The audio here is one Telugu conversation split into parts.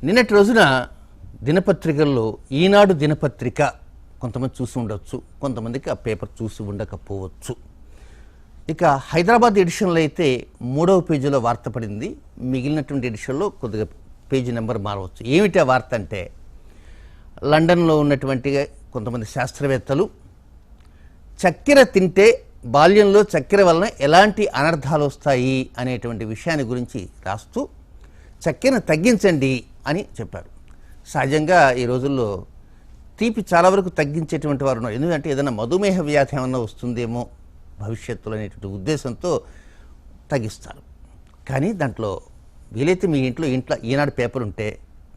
నిన్నటి రోజున దినపత్రికల్లో ఈనాడు దినపత్రిక కొంతమంది చూసి ఉండొచ్చు, కొంతమందికి ఆ పేపర్ చూసి ఉండకపోవచ్చు. ఇక హైదరాబాద్ ఎడిషన్లో అయితే 3వ పేజీలో వార్త పడింది. మిగిలినటువంటి ఎడిషన్లో కొద్దిగా పేజీ నెంబర్ మారవచ్చు. ఏమిటి ఆ వార్త అంటే, లండన్లో ఉన్నటువంటి కొంతమంది శాస్త్రవేత్తలు చక్కెర తింటే బాల్యంలో చక్కెర వలన ఎలాంటి అనర్థాలు వస్తాయి అనేటువంటి విషయాన్ని గురించి రాస్తూ చక్కెరను తగ్గించండి అని చెప్పారు. సహజంగా ఈ రోజుల్లో తీపి చాలా వరకు తగ్గించేటువంటి వారు ఉన్నారు. ఎందుకంటే ఏదైనా మధుమేహ వ్యాధి ఏమన్నా వస్తుందేమో భవిష్యత్తులో అనేటువంటి ఉద్దేశంతో తగ్గిస్తారు. కానీ దాంట్లో వీలైతే మీ ఇంట్లో ఈనాడు పేపర్ ఉంటే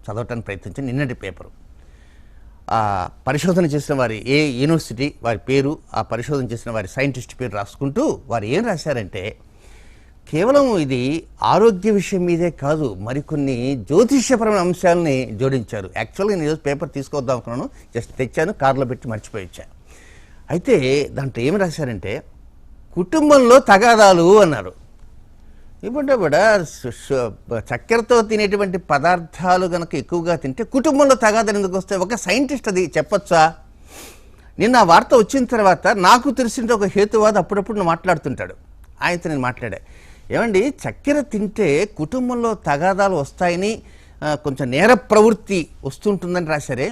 చదవటానికి ప్రయత్నించండి. నిన్నటి పేపరు పరిశోధన చేసిన వారి ఏ యూనివర్సిటీ వారి పేరు, ఆ పరిశోధన చేసిన వారి సైంటిస్ట్ పేరు రాసుకుంటూ వారు ఏం రాశారంటే, కేవలం ఇది ఆరోగ్య విషయం మీదే కాదు, మరికొన్ని జ్యోతిష్యపరమైన అంశాలని జోడించారు. యాక్చువల్గా నేను ఈరోజు పేపర్ తీసుకొద్దాం అనుకున్నాను, జస్ట్ తెచ్చాను, కారులో పెట్టి మర్చిపోయి వచ్చాను. అయితే దాంట్లో ఏమి రాశారంటే, కుటుంబంలో తగాదాలు అన్నారు. ఇప్పుడు కూడా చక్కెరతో తినేటువంటి పదార్థాలు కనుక ఎక్కువగా తింటే కుటుంబంలో తగాదాలు ఎందుకు వస్తాయి? ఒక సైంటిస్ట్ అది చెప్పొచ్చా? నిన్న ఆ వార్త వచ్చిన తర్వాత నాకు తెలిసిన ఒక హేతువాద అప్పుడప్పుడు మాట్లాడుతుంటాడు. ఆయనతో నేను మాట్లాడా, ఏమండి చక్కెర తింటే కుటుంబంలో తగాదాలు వస్తాయని, కొంచెం నేర ప్రవృత్తి వస్తుంటుందని రాశారే,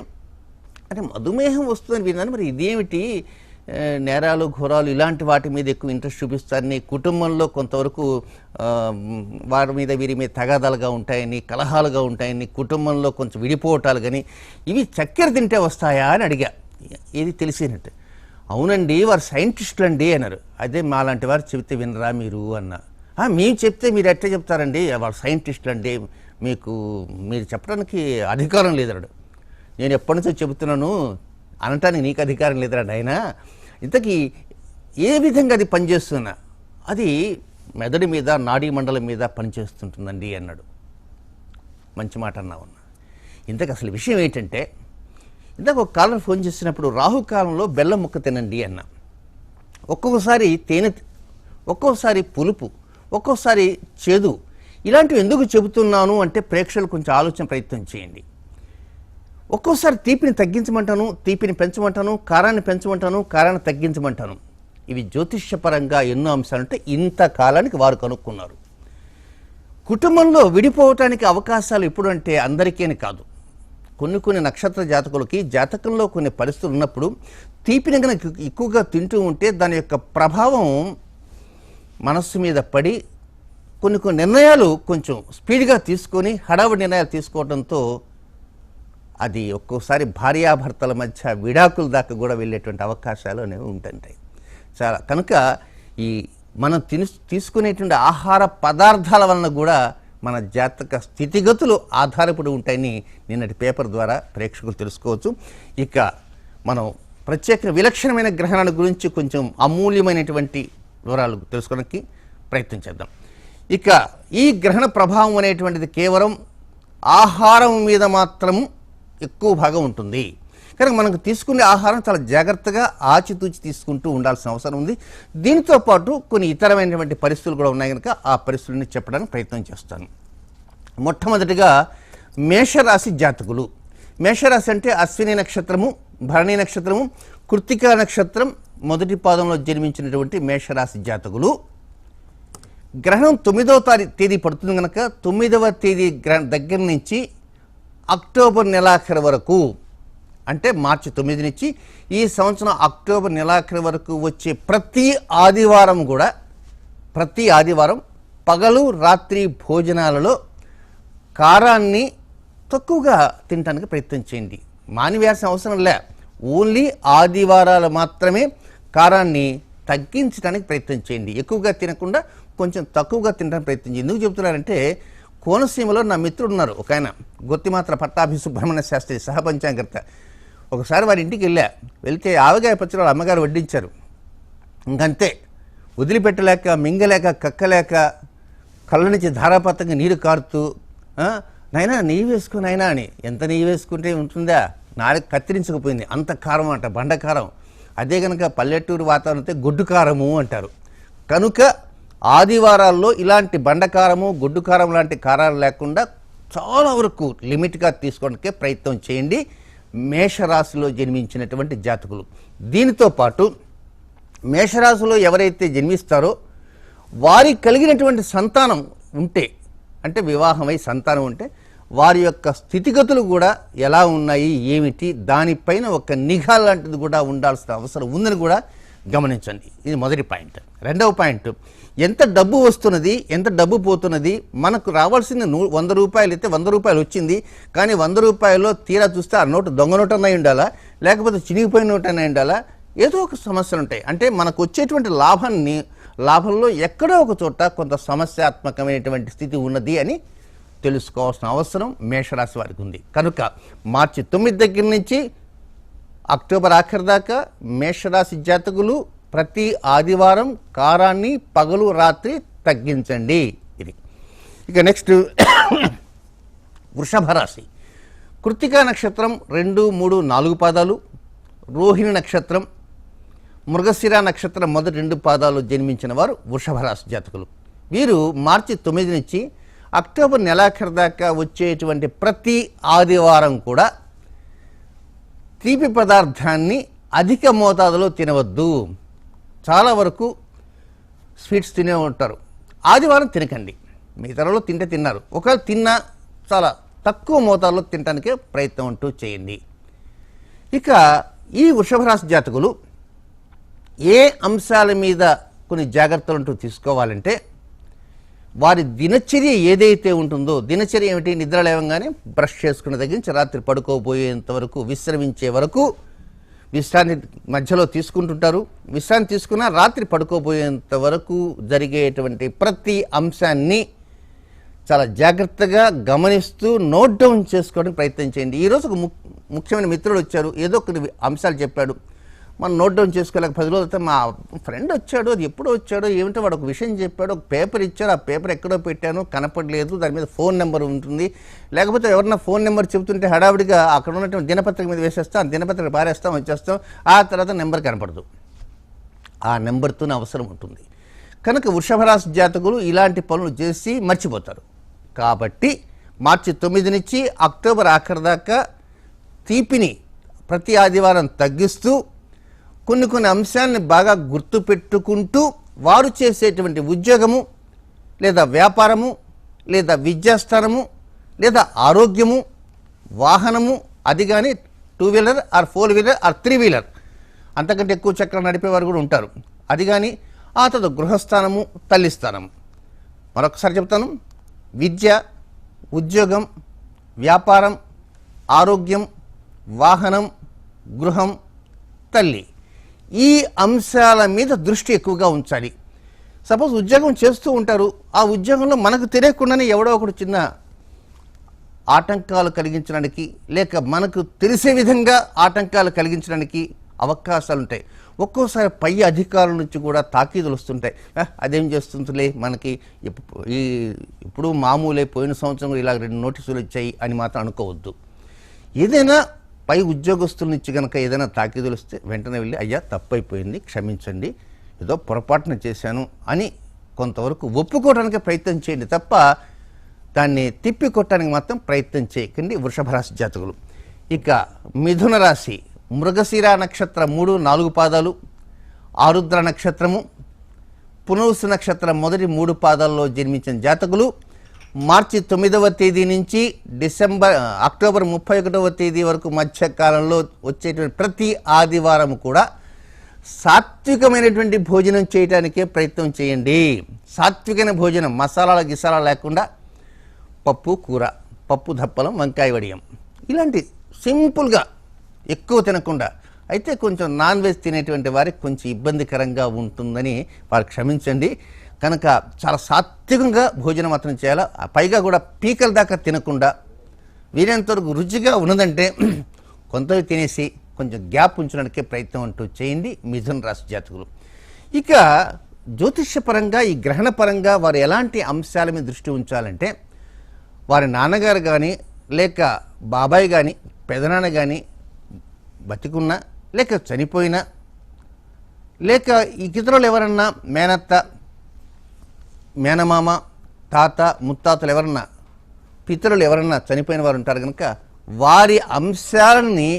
అంటే మధుమేహం వస్తుందని విన్నాను, మరి ఇదేమిటి నేరాలు ఘోరాలు ఇలాంటి వాటి మీద ఎక్కువ ఇంట్రెస్ట్ చూపిస్తారని, కుటుంబంలో కొంతవరకు వారి మీద వీరి మీద తగాదాలుగా ఉంటాయని, కలహాలుగా ఉంటాయని, కుటుంబంలో కొంచెం విడిపోవటాలు కానీ ఇవి చక్కెర తింటే వస్తాయా అని అడిగా. ఏది తెలిసినట్టు, అవునండి వారు సైంటిస్టులు అండి అన్నారు. అదే మాలాంటి వారు చెబితే వినరా మీరు అన్నా. మేము చెప్తే మీరు ఎట్లా చెప్తారండి, వారు సైంటిస్టులు అండి, మీరు చెప్పడానికి అధికారం లేదన్నాడు. నేను ఎప్పటి నుంచో చెబుతున్నాను, అనటానికి నీకు అధికారం లేదురా నాయన. ఇంతకీ ఏ విధంగా అది పనిచేస్తున్నా, అది మెదడు మీద నాడీ మండలం మీద పనిచేస్తుంటుందండి అన్నాడు. మంచి మాట అన్నావు. ఇంతకు అసలు విషయం ఏంటంటే, ఇంతకు ఒక కాలం ఫోన్ చేసినప్పుడు రాహుకాలంలో బెల్లం ముక్క తినండి అన్నా. ఒక్కొక్కసారి తేనె, ఒక్కొక్కసారి పులుపు, ఒక్కొక్కసారి చేదు, ఇలాంటివి ఎందుకు చెబుతున్నాను అంటే ప్రేక్షకులు కొంచెం ఆలోచన ప్రయత్నం చేయండి. ఒక్కోసారి తీపిని తగ్గించమంటాను, తీపిని పెంచమంటాను, కారాన్ని పెంచమంటాను, కారాన్ని తగ్గించమంటాను. ఇవి జ్యోతిష్యపరంగా ఎన్నో అంశాలంటే ఇంతకాలానికి వారు కనుక్కున్నారు. కుటుంబంలో విడిపోవటానికి అవకాశాలు ఎప్పుడంటే అందరికీ కాదు, కొన్ని నక్షత్ర జాతకులకి జాతకంలో కొన్ని పరిస్థితులు ఉన్నప్పుడు తీపిని కనుక ఎక్కువగా తింటూ ఉంటే దాని యొక్క ప్రభావం మనస్సు మీద పడి కొన్ని నిర్ణయాలు కొంచెం స్పీడ్గా తీసుకొని హడావుడి నిర్ణయాలు తీసుకోవడంతో అది ఒక్కోసారి భార్యాభర్తల మధ్య విడాకుల దాకా కూడా వెళ్ళేటువంటి అవకాశాలు అనేవి ఉంటుంటాయి. చాలా కనుక ఈ మనం తీసుకునేటువంటి ఆహార పదార్థాల వలన కూడా మన జాతక స్థితిగతులు ఆధారపడి ఉంటాయని నిన్నటి పేపర్ ద్వారా ప్రేక్షకులు తెలుసుకోవచ్చు. ఇక మనం ప్రత్యేక విలక్షణమైన గ్రహణాల గురించి కొంచెం అమూల్యమైనటువంటి వివరాలు తెలుసుకోవడానికి ప్రయత్నం చేద్దాం. ఇక ఈ గ్రహణ ప్రభావం అనేటువంటిది కేవలం ఆహారం మీద మాత్రం ఎక్కువ భాగం ఉంటుంది. కనుక మనకు తీసుకునే ఆహారం చాలా జాగ్రత్తగా ఆచితూచి తీసుకుంటూ ఉండాల్సిన అవసరం ఉంది. దీనితో పాటు కొన్ని ఇతరమైనటువంటి పరిస్థితులు కూడా ఉన్నాయి కనుక ఆ పరిస్థితులని చెప్పడానికి ప్రయత్నం చేస్తాను. మొట్టమొదటిగా మేషరాశి జాతకులు. మేషరాశి అంటే అశ్విని నక్షత్రము, భరణి నక్షత్రము, కృత్తికా నక్షత్రం మొదటి పాదంలో జన్మించినటువంటి మేషరాశి జాతకులు. గ్రహణం 9వ తేదీ పడుతుంది కనుక 9వ తేదీ దగ్గర నుంచి అక్టోబర్ నెలాఖరు వరకు, అంటే మార్చి 9 నుంచి ఈ సంవత్సరం అక్టోబర్ నెలాఖరు వరకు వచ్చే ప్రతి ఆదివారం పగలు రాత్రి భోజనాలలో కారాన్ని తక్కువగా తినడానికి ప్రయత్నం చేయండి. మానివేయాల్సిన అవసరం లే, ఓన్లీ ఆదివారాలు మాత్రమే కారాన్ని తగ్గించడానికి ప్రయత్నం చేయండి. ఎక్కువగా తినకుండా కొంచెం తక్కువగా తినడానికి ప్రయత్నం చేయండి. ఎందుకు చెబుతున్నారంటే, కోనసీమలో నా మిత్రుడు ఉన్నారు, ఒక ఆయన గొత్తిమాత్ర పట్టాభి సుబ్రహ్మణ్య శాస్త్రి సహపంచాంగర్త. ఒకసారి వారి ఇంటికి వెళ్తే ఆవగాయ పచ్చడి వాళ్ళ అమ్మగారు వడ్డించారు. ఇంకంతే, వదిలిపెట్టలేక మింగలేక కక్కలేక కళ్ళ నుంచి ధారాపాతంగా నీరు కారుతూ, నైనా నెయ్యి వేసుకుని అయినా అని. ఎంత నెయ్యి వేసుకుంటే ఉంటుందా, నాలుగు కత్తిరించకపోయింది, అంత కారం అంట, బండకారం. అదే కనుక పల్లెటూరు వాతావరణంతో గొడ్డు కారము అంటారు. కనుక ఆదివారాల్లో ఇలాంటి బండకారము, గొడ్డు కారం లాంటి కారాలు లేకుండా చాలా వరకు లిమిట్గా తీసుకోవడానికే ప్రయత్నం చేయండి మేషరాశిలో జన్మించినటువంటి జాతకులు. దీనితో పాటు మేషరాశిలో ఎవరైతే జన్మిస్తారో వారికి కలిగినటువంటి సంతానం ఉంటే, అంటే వివాహమై సంతానం ఉంటే వారి యొక్క స్థితిగతులు కూడా ఎలా ఉన్నాయి ఏమిటి దానిపైన ఒక నిఘా లాంటిది కూడా ఉండాల్సిన అవసరం ఉందని కూడా గమనించండి. ఇది మొదటి పాయింట్. రెండవ పాయింట్, ఎంత డబ్బు వస్తున్నది, ఎంత డబ్బు పోతున్నది. మనకు రావాల్సిన 100 రూపాయలు అయితే 100 రూపాయలు వచ్చింది, కానీ 100 రూపాయల్లో తీరా చూస్తే ఆ నోటు దొంగ నోటు అన్నై ఉండాలా, లేకపోతే చినిగిపోయిన నోటు అన్నై ఉండాలా, ఏదో ఒక సమస్యలు ఉంటాయి. అంటే మనకు వచ్చేటువంటి లాభంలో ఎక్కడో ఒక చోట కొంత సమస్యాత్మకమైనటువంటి స్థితి ఉన్నది అని తెలుసుకోవాల్సిన అవసరం మేషరాశి వారికి ఉంది. కనుక మార్చి 9 దగ్గర నుంచి అక్టోబర్ ఆఖరి దాకా మేషరాశి జాతకులు ప్రతి ఆదివారం కారాన్ని పగలు రాత్రి తగ్గించండి. ఇది ఇక నెక్స్ట్ వృషభ రాశి. కృత్తికా నక్షత్రం 2, 3, 4 పాదాలు, రోహిణి నక్షత్రం, మృగశిర నక్షత్రం మొదటి 2 పాదాలు జన్మించిన వారు వృషభ రాశి జాతకులు. వీరు మార్చి 9 నుంచి అక్టోబర్ నెలాఖరు దాకా వచ్చేటువంటి ప్రతి ఆదివారం కూడా తీపి పదార్థాన్ని అధిక మోతాదులో తినవద్దు. చాలా వరకు స్వీట్స్ తినే ఉంటారు, ఆదివారం తినకండి. మిగతాలో తిన్నారు, ఒకవేళ తిన్నా చాలా తక్కువ మోతాదులో తినడానికే ప్రయత్నం అంటూ చేయండి. ఇక ఈ వృషభ రాశి జాతకులు ఏ అంశాల మీద కొన్ని జాగ్రత్తలు అంటూ తీసుకోవాలంటే, వారి దినచర్య ఏదైతే ఉంటుందో, దినచర్య ఏమిటి, నిద్ర లేవగానే బ్రష్ చేసుకున్న దగ్గర నుంచి రాత్రి పడుకోబోయేంత వరకు, విశ్రమించే వరకు విశ్రాంతి మధ్యలో తీసుకుంటుంటారు. విశ్రాంతి తీసుకున్న రాత్రి పడుకోబోయేంత వరకు జరిగేటువంటి ప్రతి అంశాన్ని చాలా జాగ్రత్తగా గమనిస్తూ నోట్ డౌన్ చేసుకోవడానికి ప్రయత్నం చేయండి. ఈరోజు ఒక ముఖ్యమైన మిత్రుడు వచ్చారు, ఏదో కొన్ని అంశాలు చెప్పాడు, మనం నోట్ డౌన్ చేసుకోలేక 10 రోజులతో మా ఫ్రెండ్ వచ్చాడు, అది ఎప్పుడో వచ్చాడో ఏమిటో వాడు ఒక విషయం చెప్పాడు, ఒక పేపర్ ఇచ్చాడు, ఆ పేపర్ ఎక్కడో పెట్టాను కనపడలేదు, దాని మీద ఫోన్ నెంబర్ ఉంటుంది, లేకపోతే ఎవరన్నా ఫోన్ నెంబర్ చెబుతుంటే హడావిడిగా అక్కడ ఉన్నటువంటి దినపత్రిక మీద వేసేస్తాం, ఆ దినపత్రిక పారేస్తాం, వచ్చేస్తాం, ఆ తర్వాత నెంబర్ కనపడదు. ఆ నెంబర్తోనే అవసరం ఉంటుంది. కనుక వృషభ రాశి జాతకులు ఇలాంటి పనులు చేసి మర్చిపోతారు. కాబట్టి మార్చి 9 నుంచి అక్టోబర్ ఆఖరి దాకా తీపిని ప్రతి ఆదివారం తగ్గిస్తూ కొన్ని అంశాలని బాగా గుర్తుపెట్టుకుంటూ వారు చేసేటువంటి ఉద్యోగము లేదా వ్యాపారము లేదా విద్యాస్థానము లేదా ఆరోగ్యము, వాహనము, అది కానీ 2 wheeler are 4 wheeler are 3 wheeler, అంతకంటే ఎక్కువ చక్రం నడిపేవారు కూడా ఉంటారు, అది కానీ ఆ తర్వాత గృహస్థానము, తల్లి స్థానము. మరొకసారి చెప్తాను, విద్య, ఉద్యోగం, వ్యాపారం, ఆరోగ్యం, వాహనం, గృహం, తల్లి, ఈ అంశాల మీద దృష్టి ఎక్కువగా ఉంచాలి. సపోజ్ ఉద్యోగం చేస్తూ ఉంటారు, ఆ ఉద్యోగంలో మనకు తెలియకుండానే ఎవడో ఒకడు చిన్న ఆటంకాలు కలిగించడానికి లేక మనకు తెలిసే విధంగా ఆటంకాలు కలిగించడానికి అవకాశాలు ఉంటాయి. ఒక్కోసారి పై అధికారుల నుంచి కూడా తాకీదులు వస్తుంటాయి, అదేం చేస్తుందిలే మనకి ఇప్పుడు మామూలే, పోయిన సంవత్సరం ఇలా 2 నోటీసులు వచ్చాయి అని మాత్రం అనుకోవద్దు. ఏదైనా పై ఉద్యోగస్తుల నుంచి కనుక ఏదైనా తాకీదులు వస్తే వెంటనే వెళ్ళి అయ్యా తప్పైపోయింది, క్షమించండి, ఏదో పొరపాటున చేశాను అని కొంతవరకు ఒప్పుకోవడానికి ప్రయత్నం చేయండి తప్ప దాన్ని తిప్పికొట్టడానికి మాత్రం ప్రయత్నం చేయకండి వృషభ రాశి జాతకులు. ఇక మిథున రాశి. మృగశిర నక్షత్రం 3, 4 పాదాలు, ఆరుద్ర నక్షత్రము, పునరుసు నక్షత్రం మొదటి 3 పాదాల్లో జన్మించిన జాతకులు మార్చి 9వ తేదీ నుంచి అక్టోబర్ 31వ తేదీ వరకు మధ్య కాలంలో వచ్చేటువంటి ప్రతి ఆదివారం కూడా సాత్వికమైనటువంటి భోజనం చేయడానికే ప్రయత్నం చేయండి. సాత్వికమైన భోజనం, మసాలాల గిసాలా లేకుండా పప్పు కూర, పప్పు దప్పలం, వంకాయ వడియం, ఇలాంటి సింపుల్గా ఎక్కువ తినకుండా. అయితే కొంచెం నాన్ వెజ్ తినేటువంటి వారికి కొంచెం ఇబ్బందికరంగా ఉంటుందని వారు క్షమించండి. కనుక చాలా సాత్వికంగా భోజనం మాత్రం చేయాలి. పైగా కూడా పీకల దాకా తినకుండా వీరంతవరకు రుచిగా ఉన్నదంటే కొంత తినేసి కొంచెం గ్యాప్ ఉంచడానికే ప్రయత్నం అంటూ చేయండి మిథున రాశి జాతకులు. ఇక జ్యోతిష్యపరంగా, ఈ గ్రహణ పరంగా వారు ఎలాంటి అంశాల మీద దృష్టి ఉంచాలంటే, వారి నాన్నగారు కానీ లేక బాబాయ్ కానీ పెదనాన్న కానీ బతికున్నా లేక చనిపోయినా లేక ఈ ఇతరులు ఎవరన్నా మేనత్త, మేనమామ, తాత, ముత్తాతలు ఎవరన్నా పితరులు ఎవరన్నా చనిపోయిన వారు ఉంటారు కనుక వారి అంశాలని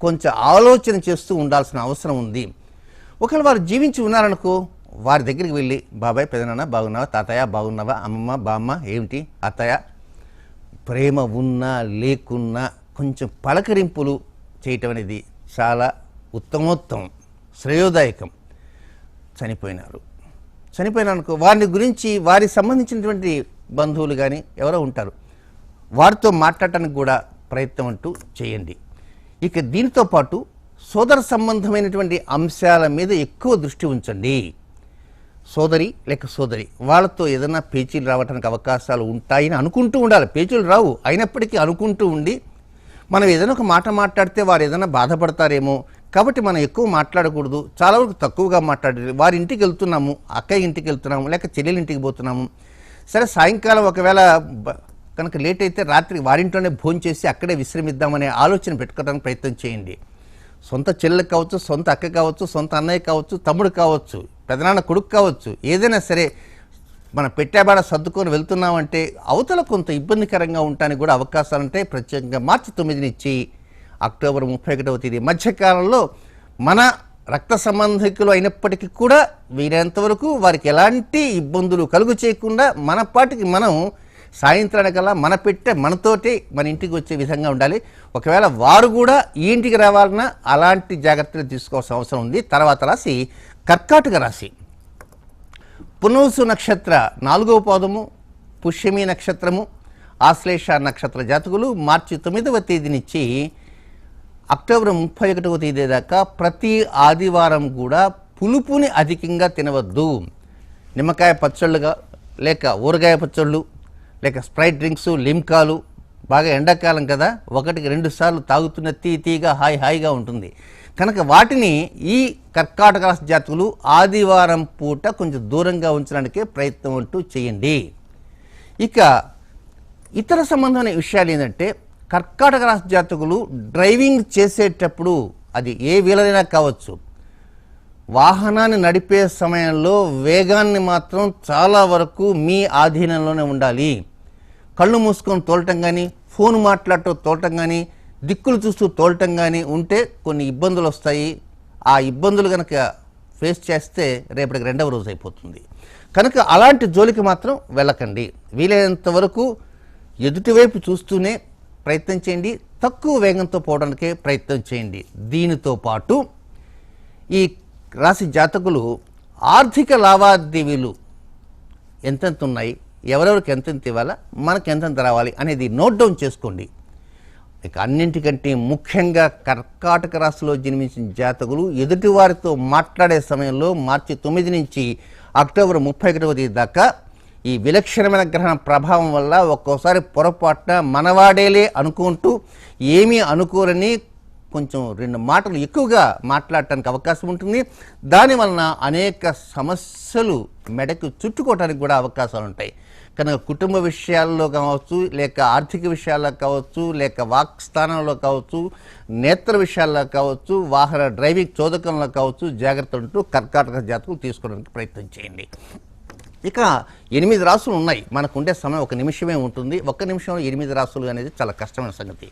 కొంచెం ఆలోచన చేస్తూ ఉండాల్సిన అవసరం ఉంది. ఒకవేళ వారు జీవించి ఉన్నారనుకో, వారి దగ్గరికి వెళ్ళి బాబాయ్, పెదనాన్న బాగున్నావా, తాతయ్య బాగున్నావా, అమ్మమ్మ బామ్మ ఏమిటి అత్తయ్య, ప్రేమ ఉన్నా లేకున్నా కొంచెం పలకరింపులు చేయటం అనేది చాలా ఉత్తమోత్తమం, శ్రేయోదాయకం. చనిపోయినారనుకో, వారిని గురించి వారికి సంబంధించినటువంటి బంధువులు కానీ ఎవరో ఉంటారు, వారితో మాట్లాడటానికి కూడా ప్రయత్నం అంటూ చేయండి. ఇక దీనితో పాటు సోదర సంబంధమైనటువంటి అంశాల మీద ఎక్కువ దృష్టి ఉంచండి. సోదరి లేక సోదరి వాళ్ళతో ఏదైనా పేచీలు రావడానికి అవకాశాలు ఉంటాయని అనుకుంటూ ఉండాలి. పేచీలు రావు, అయినప్పటికీ అనుకుంటూ ఉండి మనం ఏదైనా ఒక మాట మాట్లాడితే వారు ఏదైనా బాధపడతారేమో కాబట్టి మనం ఎక్కువ మాట్లాడకూడదు, చాలా వరకు తక్కువగా మాట్లాడాలి. వారి ఇంటికి వెళ్తున్నాము, అక్కయ్య ఇంటికి వెళ్తున్నాము, లేక చెల్లెల ఇంటికి పోతున్నాము, సరే సాయంకాలం ఒకవేళ కనుక లేట్ అయితే రాత్రి వారింట్లోనే భోంచేసి అక్కడే విశ్రమిద్దామనే ఆలోచన పెట్టుకోవడానికి ప్రయత్నం చేయండి. సొంత చెల్లెలు కావచ్చు, సొంత అక్క కావచ్చు, సొంత అన్నయ్య కావచ్చు, తమ్ముడు కావచ్చు, పెదనాన్న కొడుకు కావచ్చు, ఏదైనా సరే మనం పెట్టాబాడ సర్దుకొని వెళ్తున్నామంటే అవతల కొంత ఇబ్బందికరంగా ఉండడానికి కూడా అవకాశాలు ఉంటాయి. ప్రత్యేకంగా మార్చి 9 నుంచి అక్టోబర్ 31వ తేదీ మధ్యకాలంలో మన రక్త సంబంధికులు అయినప్పటికీ కూడా వీరంతవరకు వారికి ఎలాంటి ఇబ్బందులు కలుగు చేయకుండా మన పాటికి మనం సాయంత్రానికల్లా మన పెట్టే మనతోటి మన ఇంటికి వచ్చే విధంగా ఉండాలి. ఒకవేళ వారు కూడా ఈ ఇంటికి రావాలన్నా అలాంటి జాగ్రత్తలు తీసుకోవాల్సిన అవసరం ఉంది. తర్వాత రాశి కర్కాటక రాశి. పునర్వసు నక్షత్ర 4వ పాదము, పుష్యమి నక్షత్రము, ఆశ్లేష నక్షత్ర జాతకులు మార్చి 9వ తేదీ నుంచి అక్టోబర్ 31వ తేదీ దాకా ప్రతి ఆదివారం కూడా పులుపుని అధికంగా తినవద్దు. నిమ్మకాయ పచ్చళ్ళుగా లేక ఊరగాయ పచ్చళ్ళు లేక స్ప్రైట్ డ్రింక్స్, లిమ్కాలు, బాగా ఎండాకాలం కదా, 1-2 సార్లు తాగుతున్న తీగా హాయిగా ఉంటుంది కనుక వాటిని ఈ కర్కాటక రాశి జాతకులు ఆదివారం పూట కొంచెం దూరంగా ఉంచడానికే ప్రయత్నం అంటూ చేయండి. ఇక ఇతర సంబంధమైన విషయాలు ఏంటంటే, కర్కాటక రాశి జాతకులు డ్రైవింగ్ చేసేటప్పుడు అది ఏ వీలైనా కావచ్చు, వాహనాన్ని నడిపే సమయంలో వేగాన్ని మాత్రం చాలా వరకు మీ ఆధీనంలోనే ఉండాలి. కళ్ళు మూసుకొని తోలటం కానీ, ఫోన్ మాట్లాడుతూ తోలటం కానీ, దిక్కులు చూస్తూ తోలటం కానీ ఉంటే కొన్ని ఇబ్బందులు వస్తాయి. ఆ ఇబ్బందులు కనుక ఫేస్ చేస్తే రేపటికి 2వ రోజు అయిపోతుంది. కనుక అలాంటి జోలికి మాత్రం వెళ్ళకండి. వీలైనంత వరకు ఎదుటివైపు చూస్తూనే ప్రయత్నం చేయండి, తక్కువ వేగంతో పోవడానికే ప్రయత్నం చేయండి. దీనితో పాటు ఈ రాశి జాతకులు ఆర్థిక లావాదేవీలు ఎంతెంత ఉన్నాయి, ఎవరెవరికి ఎంతెంత ఇవ్వాలా, మనకు ఎంతెంత రావాలి అనేది నోట్ డౌన్ చేసుకోండి. ఇక అన్నింటికంటే ముఖ్యంగా కర్కాటక రాశిలో జన్మించిన జాతకులు ఎదుటివారితో మాట్లాడే సమయంలో మార్చి 9 నుంచి అక్టోబర్ 31వ తేదీ దాకా ఈ విలక్షణమైన గ్రహణ ప్రభావం వల్ల ఒక్కోసారి పొరపాటున మనవాడేలే అనుకుంటూ ఏమీ అనుకోరని కొంచెం 2 మాటలు ఎక్కువగా మాట్లాడటానికి అవకాశం ఉంటుంది. దానివలన అనేక సమస్యలు మెడకు చుట్టుకోవడానికి కూడా అవకాశాలు ఉంటాయి. కనుక కుటుంబ విషయాల్లో కావచ్చు, లేక ఆర్థిక విషయాల్లో కావచ్చు, లేక వాక్ స్థానంలో కావచ్చు, నేత్ర విషయాల్లో కావచ్చు, వాహన డ్రైవింగ్ చోదకంలో కావచ్చు, జాగ్రత్త ఉంటూ కర్కాటక జాతకులు తీసుకోవడానికి ప్రయత్నం చేయండి. ఇక 8 రాసులు ఉన్నాయి. మనకు ఉండే సమయం 1 నిమిషమే ఉంటుంది. 1 నిమిషంలో 8 రాసులు అనేది చాలా కష్టమైన సంగతి.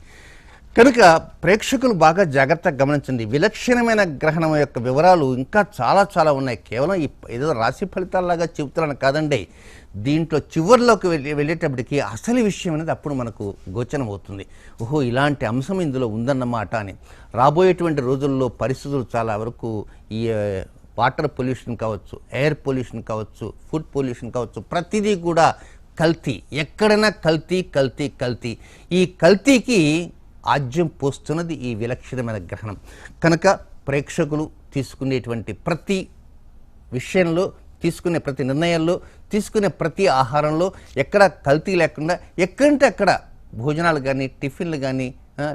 కనుక ప్రేక్షకులు బాగా జాగ్రత్తగా గమనించండి. విలక్షణమైన గ్రహణం యొక్క వివరాలు ఇంకా చాలా ఉన్నాయి. కేవలం ఏదో రాశి ఫలితాలలాగా చెబుతున్నాను కాదండి. దీంట్లో చివరిలోకి వెళ్ళేటప్పటికి అసలు విషయం అనేది అప్పుడు మనకు గోచరం అవుతుంది. ఓహో, ఇలాంటి అంశం ఇందులో ఉందన్నమాట అని. రాబోయేటువంటి రోజుల్లో పరిస్థితులు చాలా వరకు ఈ వాటర్ పొల్యూషన్ కావచ్చు, ఎయిర్ పొల్యూషన్ కావచ్చు, ఫుడ్ పొల్యూషన్ కావచ్చు, ప్రతిదీ కూడా కల్తీ. ఎక్కడైనా కల్తీ. ఈ కల్తీకి ఆజ్యం పోస్తున్నది ఈ విలక్షణమైన గ్రహణం. కనుక ప్రేక్షకులు తీసుకునేటువంటి ప్రతి విషయంలో, తీసుకునే ప్రతి నిర్ణయాల్లో, తీసుకునే ప్రతి ఆహారంలో ఎక్కడ కల్తీ లేకుండా, ఎక్కడంటే అక్కడ భోజనాలు కానీ, టిఫిన్లు కానీ,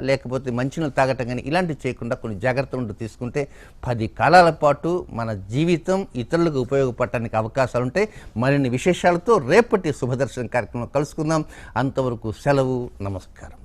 లేకపోతే మంచినీళ్ళు తాగటం కానీ ఇలాంటివి చేయకుండా కొన్ని జాగ్రత్తలు తీసుకుంటే 10 కాలాల పాటు మన జీవితం ఇతరులకు ఉపయోగపడటానికి అవకాశాలు ఉంటాయి. మరిన్ని విశేషాలతో రేపటి శుభదర్శనం కార్యక్రమంలో కలుసుకుందాం. అంతవరకు సెలవు, నమస్కారం.